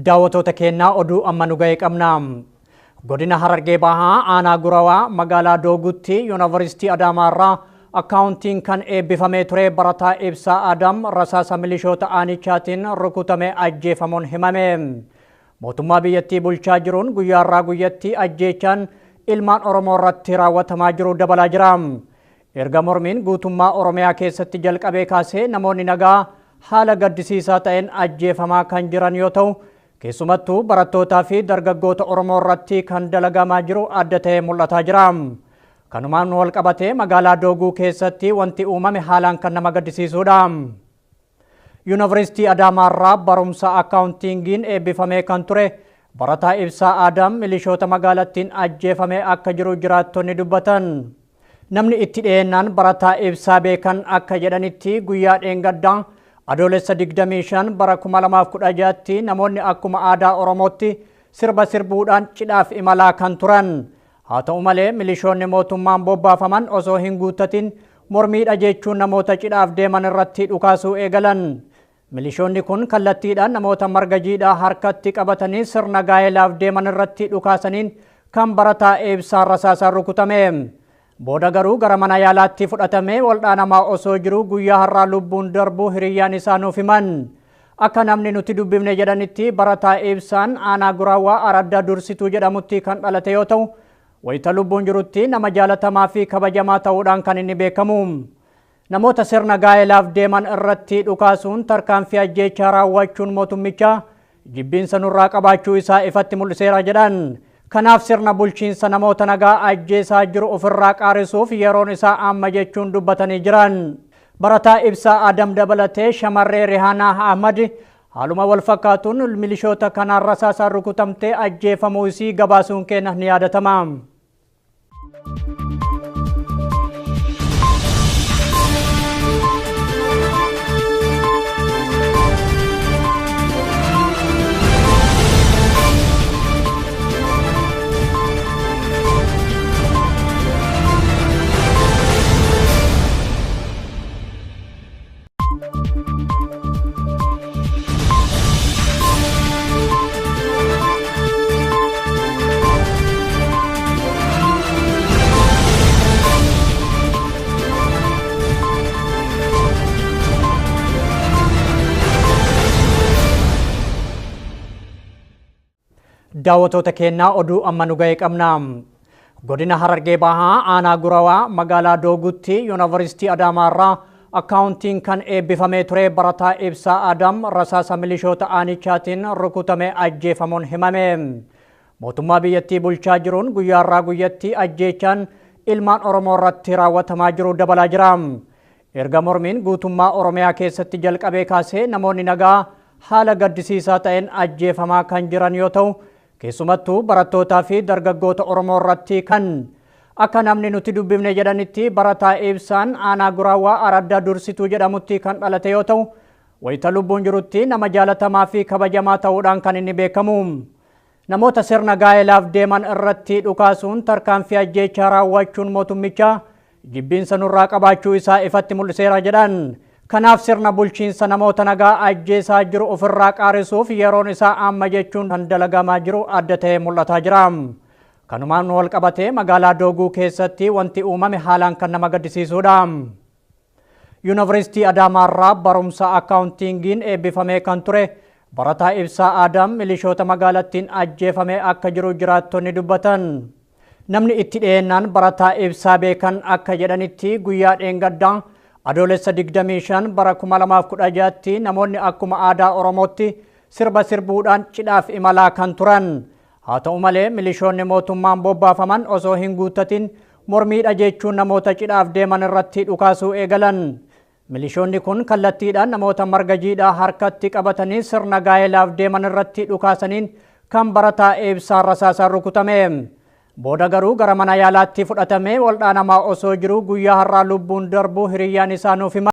daawwattoota keenyaa oduu amma nu ga'e qabna. Godina Harargee Bahaa aanaa Gurawaa magaalaa Doogutti Yuunivarsiitii Adaamaarraa akkaawuntiin kan eebbifamee ture barataa Ibsaa Adam rasaasa milishoota aanichaatiin rukutamee ajjeefamuun himame. Mootummaa biyyattii bulchaa jiruun guyyaarraa guyyatti ajjeechaan ilmaan Oromoo irratti raawwatamaa jiru dabalaa jira. Erga mormiin guutummaa Oromiyaa keessatti jalqabee kaasee namoonni nagaa haala gaddisiisaa ta'een ajjeefamaa kan jiran yoo ta'u, keessumattuu barattootaa fi dargaggoota Oromoo irratti kan dalagamaa jiru adda ta'ee mul'ataa jira. Kanumaan wal qabatee magaalaa Dooguu keessatti wanti uumame haalaan kan nama gaddisiisudha. Yuunivarsiitii Adaamaarraa barumsa akkaawuntiingiin eebbifamee kan ture barataa Ibsaa Adam milishoota magaalattiin ajjeefamee akka jiru jiraattonni dubbatan. Namni itti dhiyeennaan barataa Ibsaa beekan akka jedhanitti guyyaa dheengaddaa Adoolessa 25 bara 2016tti namoonni akkuma aadaa Oromootti sirba sirbuudhaan cidhaaf imalaa kan turan. Haa ta'u malee milishoonni mootummaan bobbaafaman osoo hin guuttatin mormiidha jechuun namoota cidhaaf deeman irratti dhukaasuu eegalan. Milishoonni kun kallattiidhaan namoota marga jiidhaa harkatti qabatanii sirna gaa'elaaf deeman irratti dhukaasaniin kan barataa Ibsaa rasaasaan rukutame. Booda garuu gara mana yaalaatti fudhatamee waldhaanamaa osoo jiru guyyaa har'aa lubbuun darbu hiriyyaan isaa nuuf himan. Akka namni nuti dubbifne jedhanitti barataa Ibsaan aanaa Gurawaa Araddaa Dursituu jedhamutti kan dhalate yoo ta'u, wayita lubbuun jirutti nama jaalatamaa fi kabajamaa ta'uudhaan kan inni beekamu. Namoota sirna gaa'elaaf deeman irratti dhukaasuun tarkaanfii ajjeechaa raawwachuun mootummichaa jibbiinsa nurraa qabaachuu isaa ifatti mul'iseera jedhan. Kanaaf sirna bulchiinsa namoota nagaa ajjeesaa jiru ofirraa qaarisuuf yeroon isaa amma jechuun dubbatanii jiran. Barataa Ibsaa Adam dabalatee shamarree Rihaanaa Ahmad haaluma wal fakkaatuun milishoota kanaan rasaasaan rukutamtee ajjeefamuu isii gabaasuun keenya ni yaadatama. Daawwattoota keenyaa oduu amma nu ga'e qabna. Godina Harargee Bahaa aanaa Gurawaa magaalaa Doogutti Yuunivarsiitii Adaamaarraa akkaawuntiin kan eebbifamee ture barataa Ibsaa Adam rasaasa milishoota aanichaatiin rukutamee ajjeefamuun himame. Mootummaa biyyattii bulchaa jiruun guyyaarraa guyyatti ajjeechaan ilmaan Oromoo irratti raawwatamaa jiru dabalaa jira. Erga mormiin guutummaa Oromiyaa keessatti jalqabee kaasee namoonni nagaa haala gaddisiisaa ta'een ajjeefamaa kan jiran yoo ta'u, keessumattuu barattootaa fi dargaggoota Oromoo irratti kan akka namni nuti dubbifne jedhanitti barataa Ibsaan aanaa Gurawaa Araddaa Dursituu jedhamutti kan dhalate yoo ta'u, wayita lubbuun jirutti nama jaalatamaa fi kabajamaa ta'uudhaan kan inni beekamu. Namoota sirna gaa'elaaf deeman irratti dhukaasuun tarkaanfii ajjeechaa raawwachuun mootummichaa jibbiinsa nurraa qabaachuu isaa ifatti mul'iseera jedhan. Kanaaf sirna bulchiinsa namoota nagaa ajjeesaa jiru ofirraa qaarisuuf yeroon isaa amma jechuun kan dalagamaa jiru adda ta'ee mul'ataa jira. Kanumaan wal qabatee magaalaa Dooguu keessatti wanti uumame haalaan kan nama gaddisiisudha. Yuunivarsiitii Adaamaarraa barumsa akkaawuntiingiin eebbifamee kan ture barataa Ibsaa Adam milishoota magaalattiin ajjeefamee akka jiru jiraattonni dubbatan. Namni itti dhiyeennaan barataa Ibsaa beekan akka jedhanitti guyyaa dheengaddaa Adoolessa 25 bara 2016tti namoonni akkuma aadaa Oromootti sirba sirbuudhaan cidhaaf imalaa kan turan. Haa ta'u malee milishoonni mootummaan bobbaafaman osoo hin guuttatin mormiidha jechuun namoota cidhaaf deeman irratti dhukaasuu eegalan. Milishoonni kun kallattiidhaan namoota marga jiidhaa harkatti qabatanii sirna gaa'elaaf deeman irratti dhukaasaniin kan barataa Ibsaa rasaasaan rukutame. Booda garuu gara mana yaalaatti fudhatamee waldhaanamaa osoo jiru guyyaa har'aa lubbuun darbu hiriyyaan isaa nuuf hima.